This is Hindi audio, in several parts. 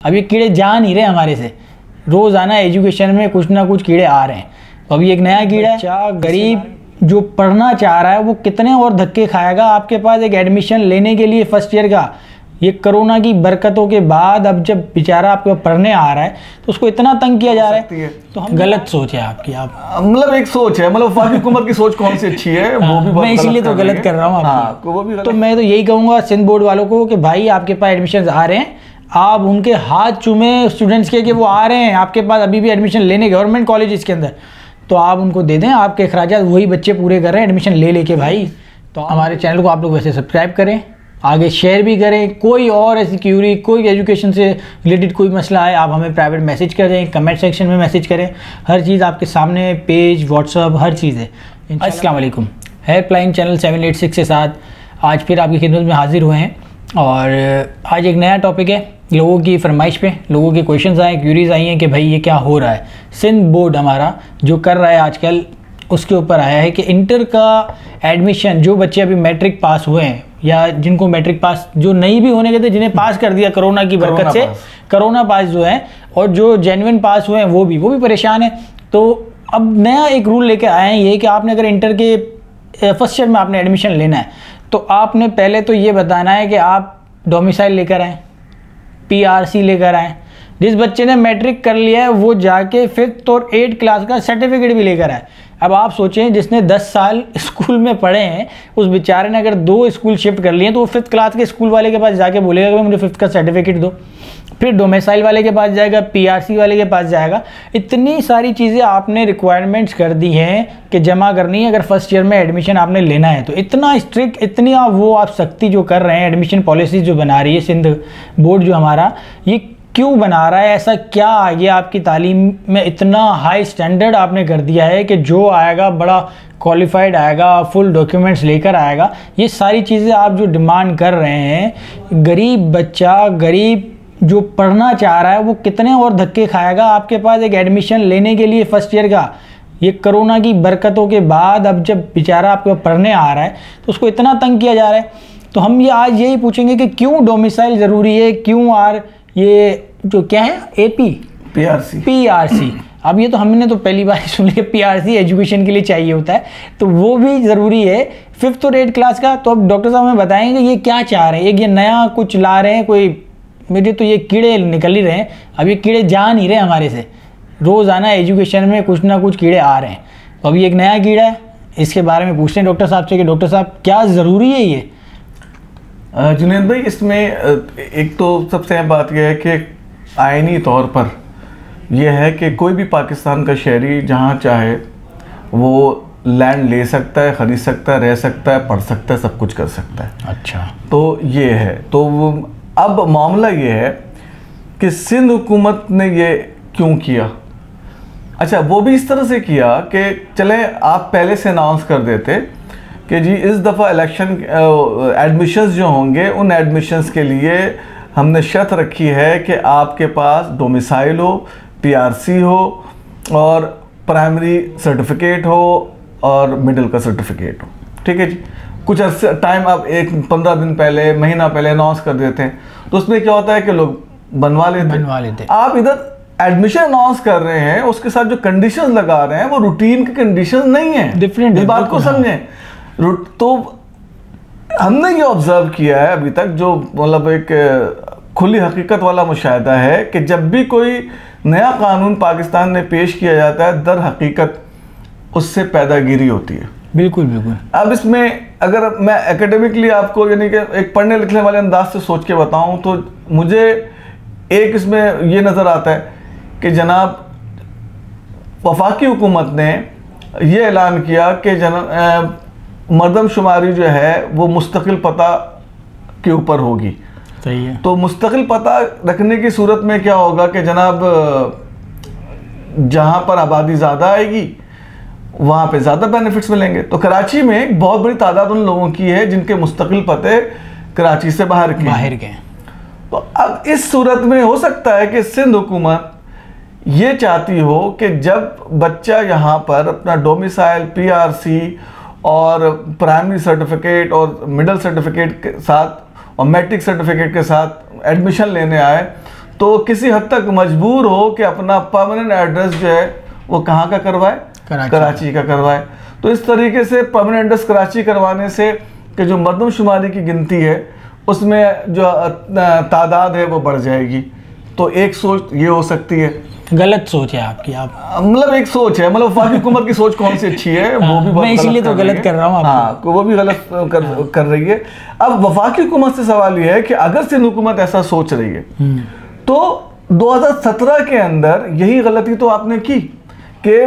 अब ये कीड़े जा नहीं रहे हमारे से, रोज़ाना एजुकेशन में कुछ ना कुछ कीड़े आ रहे हैं। तो अभी एक नया कीड़ा है, बच्चा गरीब जो पढ़ना चाह रहा है वो कितने और धक्के खाएगा। आपके पास एक एडमिशन लेने के लिए फर्स्ट ईयर का, ये कोरोना की बरकतों के बाद अब जब बेचारा आपके पढ़ने आ रहा है तो उसको इतना तंग किया जा रहा है। तो हम गलत सोच है आपकी, आप मतलब एक सोच है, मतलब वफाकी हुकूमत की सोच कौन सी अच्छी है वो भी मैं इसीलिए तो गलत कर रहा हूँ आपकी। वो भी तो मैं तो यही कहूँगा सिंध बोर्ड वालों को कि भाई आपके पास एडमिशन आ रहे हैं, आप उनके हाथ चूमे स्टूडेंट्स के कि वो आ रहे हैं आपके पास अभी भी एडमिशन लेने गवर्नमेंट कॉलेज के अंदर, तो आप उनको दे दें। आपके अखराजात वही बच्चे पूरे कर रहे हैं एडमिशन ले लेके भाई। तो हमारे चैनल को आप लोग वैसे सब्सक्राइब करें, आगे शेयर भी करें। कोई और ऐसी क्यूरी, कोई एजुकेशन से रिलेटेड कोई मसला है, आप हमें प्राइवेट मैसेज करें, कमेंट सेक्शन में मैसेज करें। हर चीज़ आपके सामने, पेज, व्हाट्सअप, हर चीज़ है। अस्सलाम वालेकुम। हेल्पलाइन चैनल 786 के साथ आज फिर आपकी खिदमत में हाजिर हुए हैं और आज एक नया टॉपिक है। लोगों की फरमाइश पे लोगों के क्वेश्चंस आए, क्यूरीज आई हैं कि भाई ये क्या हो रहा है। सिंध बोर्ड हमारा जो कर रहा है आजकल उसके ऊपर आया है कि इंटर का एडमिशन जो बच्चे अभी मैट्रिक पास हुए हैं या जिनको मैट्रिक पास जो नहीं भी होने के थे, जिन्हें पास कर दिया कोरोना की बरकत से, कोरोना पास जो है, और जो जेन्युइन पास हुए हैं वो भी परेशान है। तो अब नया एक रूल लेके आए हैं ये कि आपने अगर इंटर के फर्स्ट ईयर में आपने एडमिशन लेना है तो आपने पहले तो ये बताना है कि आप डोमिसाइल लेकर आएँ, PRC लेकर आएँ। जिस बच्चे ने मैट्रिक कर लिया है वो जाके 5th और 8th क्लास का सर्टिफिकेट भी लेकर आए। अब आप सोचें जिसने 10 साल स्कूल में पढ़े हैं उस बेचारे ने अगर 2 स्कूल शिफ्ट कर लिए तो वो 5th क्लास के स्कूल वाले के पास जाके बोलेगा कि मुझे 5th का सर्टिफिकेट दो, फिर डोमिसाइल वाले के पास जाएगा, PRC वाले के पास जाएगा। इतनी सारी चीज़ें आपने रिक्वायरमेंट्स कर दी हैं कि जमा करनी है अगर फर्स्ट ईयर में एडमिशन आपने लेना है। तो इतना स्ट्रिक्ट, इतनी आप सख्ती जो कर रहे हैं, एडमिशन पॉलिसीज़ जो बना रही है सिंध बोर्ड जो हमारा, ये क्यों बना रहा है? ऐसा क्या आ गया आपकी तालीम में, इतना हाई स्टैंडर्ड आपने कर दिया है कि जो आएगा बड़ा क्वालिफाइड आएगा, फुल डॉक्यूमेंट्स लेकर आएगा। ये सारी चीज़ें आप जो डिमांड कर रहे हैं, गरीब बच्चा, गरीब जो पढ़ना चाह रहा है वो कितने और धक्के खाएगा। आपके पास एक एडमिशन लेने के लिए फर्स्ट ईयर का, ये कोरोना की बरकतों के बाद अब जब बेचारा आपके पढ़ने आ रहा है तो उसको इतना तंग किया जा रहा है। तो हम ये आज यही पूछेंगे कि क्यों डोमिसाइल ज़रूरी है, क्यों ये जो क्या है AP PRC। अब ये तो हमने तो पहली बार सुन लिया, PRC एजुकेशन के लिए चाहिए होता है, तो वो भी ज़रूरी है 5th और 8th क्लास का। तो अब डॉक्टर साहब हमें बताएंगे ये क्या चाह रहे हैं, एक ये नया कुछ ला रहे हैं, कोई मेरे तो ये कीड़े निकल ही रहे हैं। अब ये कीड़े जा नहीं रहे हमारे से, रोज़ाना एजुकेशन में कुछ ना कुछ कीड़े आ रहे हैं। तो अभी एक नया कीड़ा है, इसके बारे में पूछते हैं डॉक्टर साहब से कि डॉक्टर साहब क्या ज़रूरी है ये? जुनैद भाई, इसमें एक तो सबसे अहम बात यह है कि आईनी तौर पर यह है कि कोई भी पाकिस्तान का शहरी जहाँ चाहे वो लैंड ले सकता है, ख़रीद सकता है, रह सकता है, पढ़ सकता है, सब कुछ कर सकता है। अच्छा, तो ये है। तो अब मामला ये है कि सिंध हुकूमत ने ये क्यों किया। अच्छा, वो भी इस तरह से किया कि चले आप पहले से अनाउंस कर देते कि जी इस दफ़ा इलेक्शन एडमिशन्स जो होंगे उन एडमिशन्स के लिए हमने शर्त रखी है कि आपके पास डोमिसाइल हो, PRC हो और प्राइमरी सर्टिफिकेट हो और मिडिल का सर्टिफिकेट हो। ठीक है जी, कुछ अर्से टाइम आप 15 दिन पहले, महीना पहले अनाउंस कर देते हैं तो उसमें क्या होता है कि लोग बनवा लेते। आप इधर एडमिशन अनाउंस कर रहे हैं, उसके साथ जो कंडीशंस लगा रहे हैं वो रूटीन की कंडीशंस नहीं है, डिफरेंट। इस बात को समझें। तो हमने ये ऑब्जर्व किया है अभी तक, जो मतलब एक खुली हकीकत वाला मुशाहिदा है कि जब भी कोई नया कानून पाकिस्तान में पेश किया जाता है दर हकीकत उससे पैदागिरी होती है। बिल्कुल बिल्कुल। अब इसमें अगर मैं एकेडमिकली आपको यानी कि एक पढ़ने लिखने वाले अंदाज से सोच के बताऊं तो मुझे एक इसमें ये नज़र आता है कि जनाब वफाकी हुकूमत ने ये ऐलान किया कि मरदमशुमारी जो है वो मुस्तकिल पता के ऊपर होगी। सही है। तो मुस्तकिल पता रखने की सूरत में क्या होगा कि जनाब जहाँ पर आबादी ज़्यादा आएगी वहाँ पे ज़्यादा बेनिफिट्स मिलेंगे। तो कराची में एक बहुत बड़ी तादाद उन लोगों की है जिनके मुस्तकिल पते कराची से बाहर के। तो अब इस सूरत में हो सकता है कि सिंध हुकूमत ये चाहती हो कि जब बच्चा यहाँ पर अपना डोमिसाइल, PRC और प्राइमरी सर्टिफिकेट और मिडिल सर्टिफिकेट के साथ और मैट्रिक सर्टिफिकेट के साथ एडमिशन लेने आए तो किसी हद तक मजबूर हो कि अपना परमानेंट एड्रेस जो है वो कहाँ का करवाए, कराची का करवाए। तो इस तरीके से परमानेंट एड्रेस कराची करवाने से कि जो मरदमशुमारी की गिनती है उसमें जो तादाद है वो बढ़ जाएगी। तो एक सोच ये हो सकती है। गलत सोच है आपकी, आप मतलब एक सोच है, मतलब वफाकी हुकूमत की सोच कौन सी अच्छी है वो भी मैं इसलिए तो गलत कर रहा हूँ। हाँ, वो भी गलत कर रही है। अब वफाकी हुकूमत से सवाल ये है कि अगर सिंध हुकूमत ऐसा सोच रही है तो 2017 के अंदर यही गलती तो आपने की कि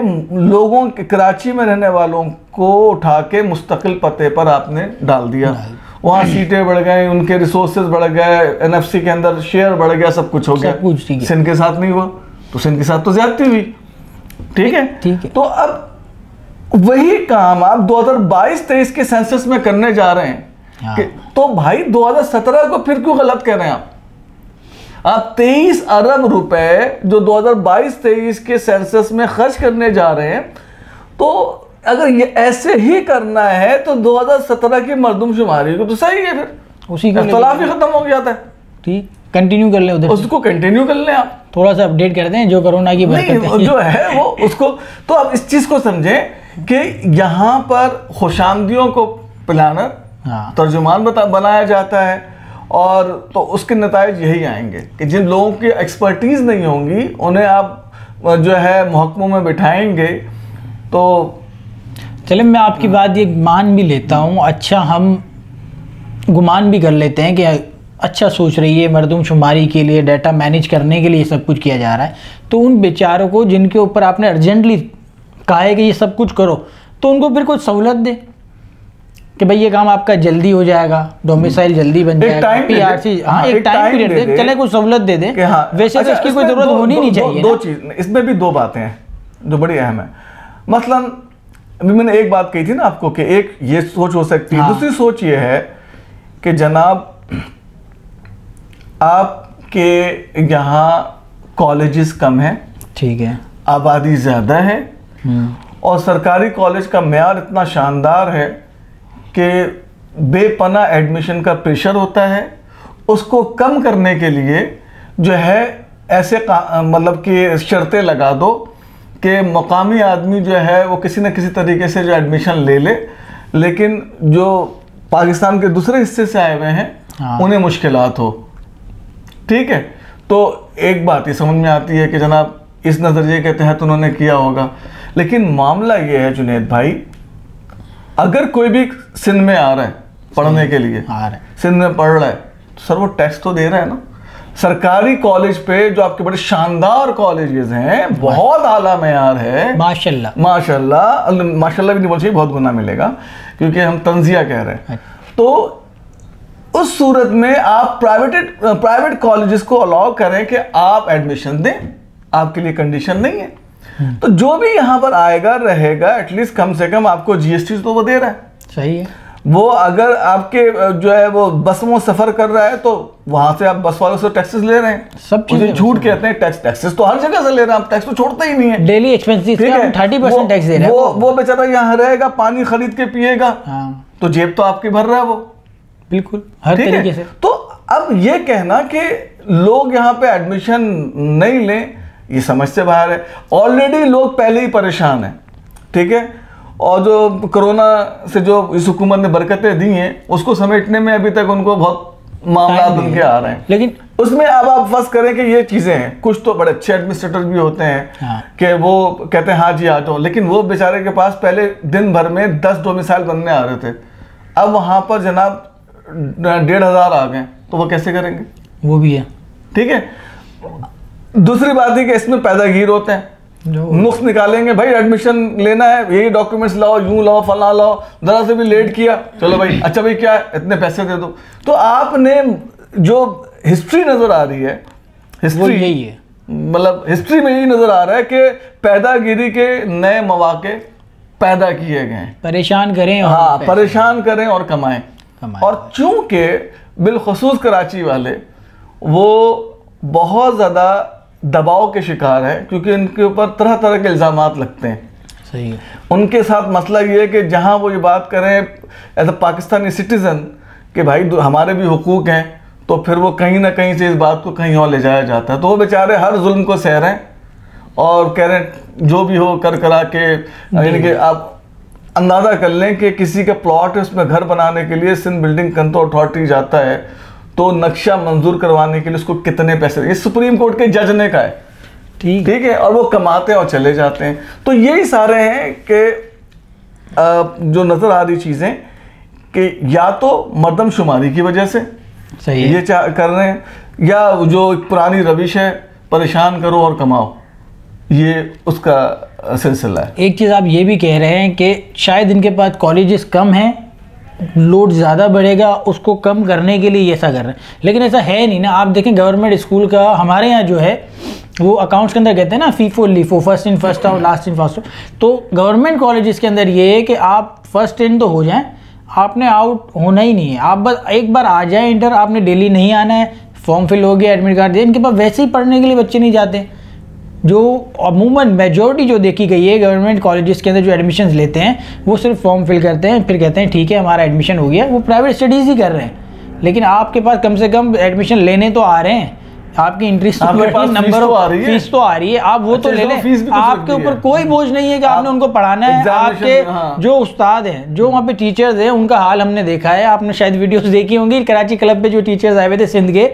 लोगों के कराची में रहने वालों को उठा के मुस्तकिल पते पर आपने डाल दिया। वहाँ सीटें बढ़ गए, उनके रिसोर्सेज बढ़ गए, एनएफसी के अंदर शेयर बढ़ गया, सब कुछ हो गया। सिंध के साथ नहीं हुआ, तो सिंध के साथ तो ज्यादती हुई। ठीक है। तो अब वही काम आप 2022-23 के सेंसस में करने जा रहे हैं तो भाई 2017 को फिर क्यों गलत कह रहे हैं आप 23 अरब रुपए जो 2022-23 के सेंसस में खर्च करने जा रहे हैं, तो अगर ये ऐसे ही करना है तो 2017 की मरदमशुमारी को तो सही है, फिर उसी का इख्तिलाफ ही खत्म हो जाता है। ठीक, कंटिन्यू कर लें उधर, उसको कंटिन्यू कर लें आप, थोड़ा सा अपडेट कर दें जो कोरोना की बरकत है जो है वो उसको। तो आप इस चीज को समझें कि यहाँ पर खुशामदियों को प्लानर, तर्जुमान बनाया जाता है, और तो उसके नताइज यही आएंगे कि जिन लोगों की एक्सपर्टीज नहीं होंगी उन्हें आप जो है महकमों में बिठाएंगे। तो चले, मैं आपकी बात ये मान भी लेता हूँ, अच्छा हम गुमान भी कर लेते हैं कि अच्छा सोच रही है, मरदमशुमारी के लिए, डाटा मैनेज करने के लिए सब कुछ किया जा रहा है, तो उन बेचारों को जिनके ऊपर आपने अर्जेंटली कहा है कि ये सब कुछ करो, तो उनको फिर कुछ सहूलत दे कि भाई ये काम आपका जल्दी हो जाएगा, डोमिसाइल जल्दी बन जाएगा, पीआरसी, हाँ एक टाइम पीरियड दे, चले कुछ सहूलत दे दे। हाँ, वैसे तो इसकी कोई जरूरत होनी नहीं चाहिए। दो चीज, इसमें भी दो बातें हैं जो बड़ी अहम है। मसलन अभी मैंने एक बात कही थी ना आपको कि एक ये सोच हो सकती है, दूसरी सोच ये है कि जनाब आपके यहाँ कॉलेजेस कम हैं, ठीक है, आबादी ज़्यादा है, और सरकारी कॉलेज का मेयार इतना शानदार है कि बेपना एडमिशन का प्रेशर होता है। उसको कम करने के लिए जो है ऐसे मतलब कि शर्तें लगा दो कि मकामी आदमी जो है वो किसी न किसी तरीके से जो एडमिशन ले ले, लेकिन जो पाकिस्तान के दूसरे हिस्से से आए हुए हैं उन्हें मुश्किलात हो। ठीक है, तो एक बात ये समझ में आती है कि जनाब इस नज़रिए के तहत उन्होंने किया होगा, लेकिन मामला ये है जुनैद भाई, अगर कोई भी सिंध में आ रहा है पढ़ने के लिए, सिंध में पढ़ रहा है, तो सर वो टैक्स तो दे रहा है ना। सरकारी कॉलेज पे जो आपके बड़े शानदार कॉलेजेस हैं, बहुत आला मेयार है, माशाल्लाह माशाल्लाह, माशाल्लाह भी नहीं बोल चाहिए, बहुत गुना मिलेगा क्योंकि हम तंजिया कह रहे हैं। तो उस सूरत में आप प्राइवेट कॉलेजेस को अलाउ करें कि आप एडमिशन दें, आपके लिए कंडीशन नहीं है। तो जो भी यहाँ पर आएगा रहेगा, एटलीस्ट कम से कम आपको जीएसटी तो वो दे रहा है, सही है। वो अगर आपके जो है वो बस में सफर कर रहा है तो वहां से आप बस वालों से टैक्सेस ले रहे हैं, सब चीजें झूठ कहते हैं, टैक्सेस तो हर जगह से ले रहे हैं, आप टैक्स तो छोड़ते ही नहीं है, डेली एक्सपेंसेस पे 30% टैक्स दे रहे हैं। वो बेचारा यहाँ रहेगा, पानी खरीद के पिएगा, तो जेब तो आपकी भर रहा है वो, बिल्कुल हर तरीके से। तो अब ये कहना कि लोग यहाँ पे एडमिशन नहीं लें, ये समझ से बाहर है। ऑलरेडी लोग पहले ही परेशान हैं, ठीक है, और जो कोरोना से जो इस हुकूमत ने बरकतें दी हैं उसको समेटने में अभी तक उनको बहुत मामला उनके आ रहे हैं, लेकिन उसमें अब आप फर्ज करें कि ये चीज़ें हैं, कुछ तो बड़े अच्छे एडमिनिस्ट्रेटर भी होते हैं कि वो कहते हैं हाँ जी आ जाओ, लेकिन वो बेचारे के पास पहले दिन भर में 10 डोमिसाइल बनने आ रहे थे, अब वहाँ पर जनाब 1500 आ गए, तो वो कैसे करेंगे, वो भी है। ठीक है, दूसरी बात है कि इसमें पैदागीर होते हैं, नुक्स निकालेंगे, भाई एडमिशन लेना है, यही डॉक्यूमेंट्स लाओ, यूं लाओ, फला लाओ, जरा से भी लेट किया, चलो भाई अच्छा भाई क्या है, इतने पैसे दे दो। तो आपने जो हिस्ट्री नजर आ रही है, हिस्ट्री यही है, मतलब हिस्ट्री में यही नजर आ रहा है कि पैदागिरी के नए मौके पैदा किए गए हैं, परेशान करें, हाँ परेशान करें और कमाएं। और चूंकि बिलखुसूस कराची वाले वो बहुत ज़्यादा दबाव के शिकार है, क्योंकि इनके ऊपर तरह तरह के इल्ज़ामात लगते हैं, सही है। उनके साथ मसला ये है कि जहाँ वो ये बात करें एज अ पाकिस्तानी सिटीज़न कि भाई हमारे भी हुकूक हैं, तो फिर वो कहीं ना कहीं से इस बात को कहीं और ले जाया जाता है। तो वो बेचारे हर जुल्म को सह रहे हैं और कह रहे हैं जो भी हो कर करा के, यानी कि आप अंदाज़ा कर लें कि किसी का प्लॉट है उसमें घर बनाने के लिए सिंध बिल्डिंग कंट्रोल अथॉरिटी जाता है तो नक्शा मंजूर करवाने के लिए उसको कितने पैसे, ये सुप्रीम कोर्ट के जज ने का है, ठीक है, और वो कमाते हैं और चले जाते हैं। तो यही सारे हैं कि जो नज़र आ रही चीज़ें कि या तो मर्दमशुमारी की वजह से सही है ये कर रहे हैं, या जो एक पुरानी रविश है परेशान करो और कमाओ, ये उसका सिलसिला है। एक चीज़ आप ये भी कह रहे हैं कि शायद इनके पास कॉलेजेस कम हैं, लोड ज़्यादा बढ़ेगा, उसको कम करने के लिए ऐसा कर रहे हैं, लेकिन ऐसा है नहीं ना। आप देखें गवर्नमेंट स्कूल का हमारे यहाँ जो है वो अकाउंट्स के अंदर कहते हैं ना FIFO LIFO, first in first out, last in first out. तो गवर्नमेंट कॉलेजेस के अंदर ये है कि आप फर्स्ट इन तो हो जाएं, आपने आउट होना ही नहीं है। आप बस एक बार आ जाएं इंटर, आपने डेली नहीं आना है, फॉर्म फिल हो गया, एडमिट कार्ड दिया। इनके पास वैसे ही पढ़ने के लिए बच्चे नहीं जाते। जो अमूमन मेजॉरिटी जो देखी गई है गवर्नमेंट कॉलेजेस के अंदर जो एडमिशन्स लेते हैं वो सिर्फ फॉर्म फिल करते हैं, फिर कहते हैं ठीक है हमारा एडमिशन हो गया। वो प्राइवेट स्टडीज़ ही कर रहे हैं, लेकिन आपके पास कम से कम एडमिशन लेने तो आ रहे हैं, आपकी इंटरेस्ट नंबर फीस तो आ रही है, आप वो तो ले लें। आपके ऊपर कोई बोझ नहीं है कि आपने उनको पढ़ाना है। आपके जो उस्ताद हैं, जो वहाँ पे टीचर्स हैं, उनका हाल हमने देखा है, आपने शायद वीडियोस देखी होंगी कराची क्लब पे जो टीचर्स आए हुए थे सिंध के,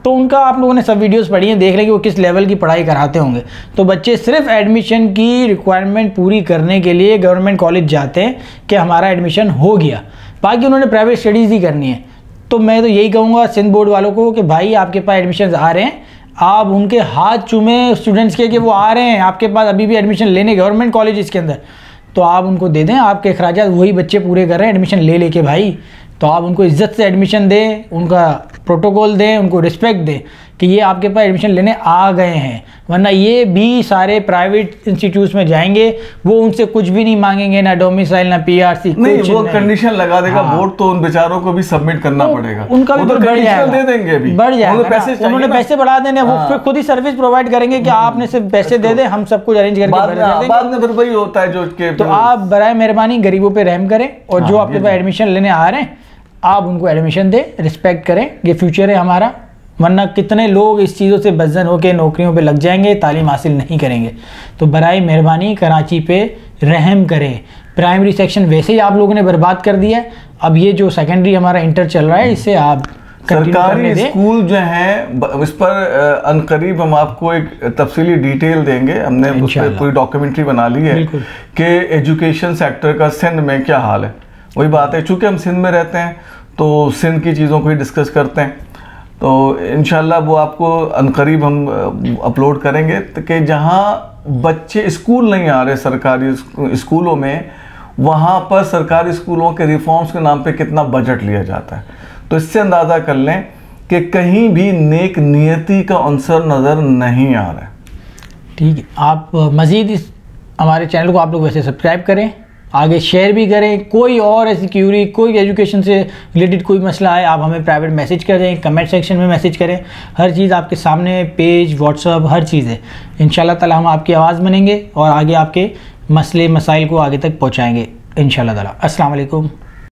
तो उनका आप लोगों ने सब वीडियोस पढ़ी हैं, देख लें कि वो किस लेवल की पढ़ाई कराते होंगे। तो बच्चे सिर्फ एडमिशन की रिक्वायरमेंट पूरी करने के लिए गवर्नमेंट कॉलेज जाते हैं कि हमारा एडमिशन हो गया, बाकी उन्होंने प्राइवेट स्टडीज़ ही करनी है। तो मैं तो यही कहूँगा सिंध बोर्ड वालों को कि भाई आपके पास एडमिशन आ रहे हैं, आप उनके हाथ चूमें स्टूडेंट्स के कि वो आ रहे हैं आपके पास अभी भी एडमिशन लेने गवर्नमेंट कॉलेज के अंदर, तो आप उनको दे दें। आपके अखराजात वही बच्चे पूरे कर रहे हैं एडमिशन ले लेके भाई, तो आप उनको इज्जत से एडमिशन दें, उनका प्रोटोकॉल दें, उनको रिस्पेक्ट दें कि ये आपके पास एडमिशन लेने आ गए हैं। वरना ये भी सारे प्राइवेट इंस्टीट्यूट्स में जाएंगे, वो उनसे कुछ भी नहीं मांगेंगे, ना डोमिसाइल ना पीआरसी, नहीं वो कंडीशन लगा देगा बोर्ड, तो उन बेचारों को भी सबमिट करना पड़ेगा, उनका भी बढ़ जाएगा, दे देंगे भी, बढ़ जाएगा। उन्होंने पैसे बढ़ा देने, वो फिर खुद ही सर्विस प्रोवाइड करेंगे कि आपने सिर्फ पैसे दे दें, हम सब कुछ अरेंज करके बाद में फिर वही होता है जो कि। तो आप बराए मेहरबानी गरीबों पे रहम करें, और जो आपके पास एडमिशन लेने आ रहे हैं आप उनको एडमिशन दें, रिस्पेक्ट करें, ये फ्यूचर है हमारा। वरना कितने लोग इस चीज़ों से बज़न होकर नौकरियों पे लग जाएंगे, तालीम हासिल नहीं करेंगे। तो बराए मेहरबानी कराची पे रहम करें। प्राइमरी सेक्शन वैसे ही आप लोगों ने बर्बाद कर दिया है, अब ये जो सेकेंडरी हमारा इंटर चल रहा है इससे आप सरकारी स्कूल जो हैं इस पर अनकरीब हम आपको एक तफसीली डिटेल देंगे। हमने उस पर पूरी डॉक्यूमेंटरी बना ली है कि एजुकेशन सेक्टर का सिंध में क्या हाल है। वही बात है, चूँकि हम सिंध में रहते हैं तो सिंध की चीज़ों को ही डिस्कस करते हैं, तो इंशाल्लाह वो आपको अनकरीब हम अपलोड करेंगे कि जहाँ बच्चे स्कूल नहीं आ रहे सरकारी स्कूलों में, वहाँ पर सरकारी स्कूलों के रिफॉर्म्स के नाम पे कितना बजट लिया जाता है। तो इससे अंदाज़ा कर लें कि कहीं भी नेक नियति का अंसर नज़र नहीं आ रहा है। ठीक है, आप मज़ीद इस हमारे चैनल को आप लोग वैसे सब्सक्राइब करें, आगे शेयर भी करें। कोई और ऐसी क्यूरी, कोई एजुकेशन से रिलेटेड कोई मसला है, आप हमें प्राइवेट मैसेज करें, कमेंट सेक्शन में मैसेज करें। हर चीज़ आपके सामने, पेज, व्हाट्सअप, हर चीज़ है। इंशाल्लाह ताला हम आपकी आवाज़ बनेंगे और आगे आपके मसले मसाइल को आगे तक पहुँचाएँगे इंशाल्लाह ताला। अस्सलाम वालेकुम।